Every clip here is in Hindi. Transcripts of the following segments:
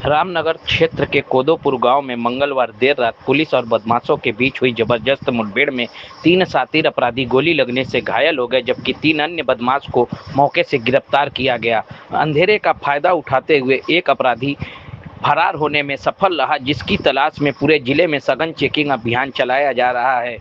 रामनगर क्षेत्र के कोदोपुर गांव में मंगलवार देर रात पुलिस और बदमाशों के बीच हुई जबरदस्त मुठभेड़ में 3 शातिर अपराधी गोली लगने से घायल हो गए, जबकि 3 अन्य बदमाश को मौके से गिरफ्तार किया गया। अंधेरे का फायदा उठाते हुए एक अपराधी फरार होने में सफल रहा, जिसकी तलाश में पूरे जिले में सघन चेकिंग अभियान चलाया जा रहा है।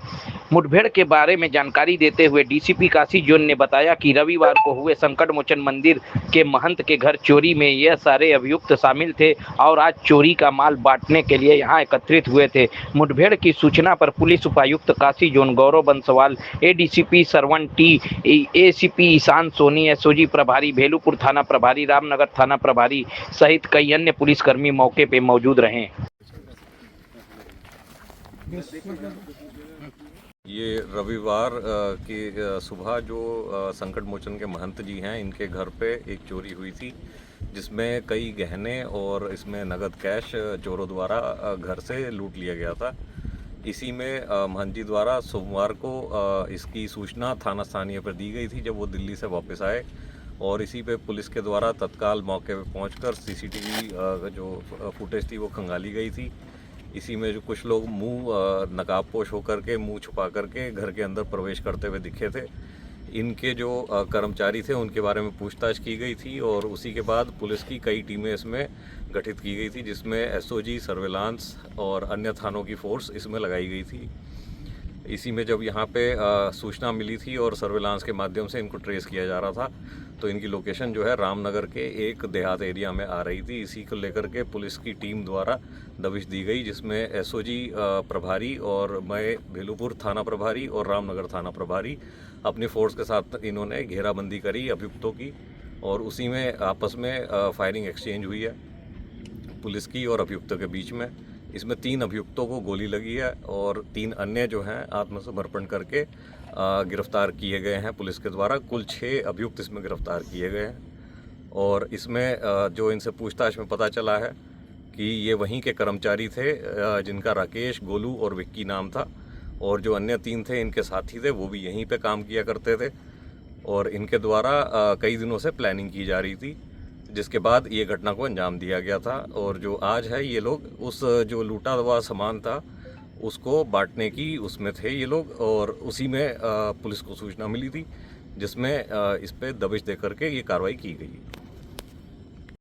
मुठभेड़ के बारे में जानकारी देते हुए डीसीपी काशी जोन ने बताया कि रविवार को हुए संकट मोचन मंदिर के महंत के घर चोरी में यह सारे अभियुक्त शामिल थे और आज चोरी का माल बांटने के लिए यहां एकत्रित हुए थे। मुठभेड़ की सूचना पर पुलिस उपायुक्त Kashi zone Gaurav Banswal, ADCP Saravan T, ACP Ishan Soni, SOG प्रभारी भेलूपुर थाना प्रभारी, रामनगर थाना प्रभारी सहित कई अन्य पुलिसकर्मी मौके पर मौजूद रहे। ये रविवार की सुबह जो संकट मोचन के महंत जी हैं, इनके घर पे एक चोरी हुई थी, जिसमें कई गहने और इसमें नगद कैश चोरों द्वारा घर से लूट लिया गया था। इसी में महंत जी द्वारा सोमवार को इसकी सूचना थाना स्थानीय पर दी गई थी जब वो दिल्ली से वापस आए, और इसी पे पुलिस के द्वारा तत्काल मौके पे पहुंचकर सीसीटीवी जो फुटेज थी वो खंगाली गई थी। इसी में जो कुछ लोग मुंह नकाबपोश होकर के, मुंह छुपा करके घर के अंदर प्रवेश करते हुए दिखे थे। इनके जो कर्मचारी थे उनके बारे में पूछताछ की गई थी, और उसी के बाद पुलिस की कई टीमें इसमें गठित की गई थी, जिसमें एसओजी, सर्विलांस और अन्य थानों की फोर्स इसमें लगाई गई थी। इसी में जब यहाँ पे सूचना मिली थी और सर्विलांस के माध्यम से इनको ट्रेस किया जा रहा था, तो इनकी लोकेशन जो है रामनगर के एक देहात एरिया में आ रही थी। इसी को लेकर के पुलिस की टीम द्वारा दबिश दी गई, जिसमें एसओजी प्रभारी और मैं भेलूपुर थाना प्रभारी और रामनगर थाना प्रभारी अपनी फोर्स के साथ इन्होंने घेराबंदी करी अभियुक्तों की, और उसी में आपस में फायरिंग एक्सचेंज हुई है पुलिस की और अभियुक्तों के बीच में। इसमें 3 अभियुक्तों को गोली लगी है और 3 अन्य जो हैं आत्मसमर्पण करके गिरफ्तार किए गए हैं पुलिस के द्वारा। कुल 6 अभियुक्त इसमें गिरफ्तार किए गए हैं, और इसमें जो इनसे पूछताछ में पता चला है कि ये वहीं के कर्मचारी थे, जिनका राकेश, गोलू और विक्की नाम था, और जो अन्य 3 थे इनके साथी थे वो भी यहीं पे काम किया करते थे, और इनके द्वारा कई दिनों से प्लानिंग की जा रही थी, जिसके बाद ये घटना को अंजाम दिया गया था। और जो आज है, ये लोग उस जो लूटा हुआ सामान था उसको बांटने की उसमें थे ये लोग, और उसी में पुलिस को सूचना मिली थी, जिसमें इस पे दबिश दे करके ये कार्रवाई की गई।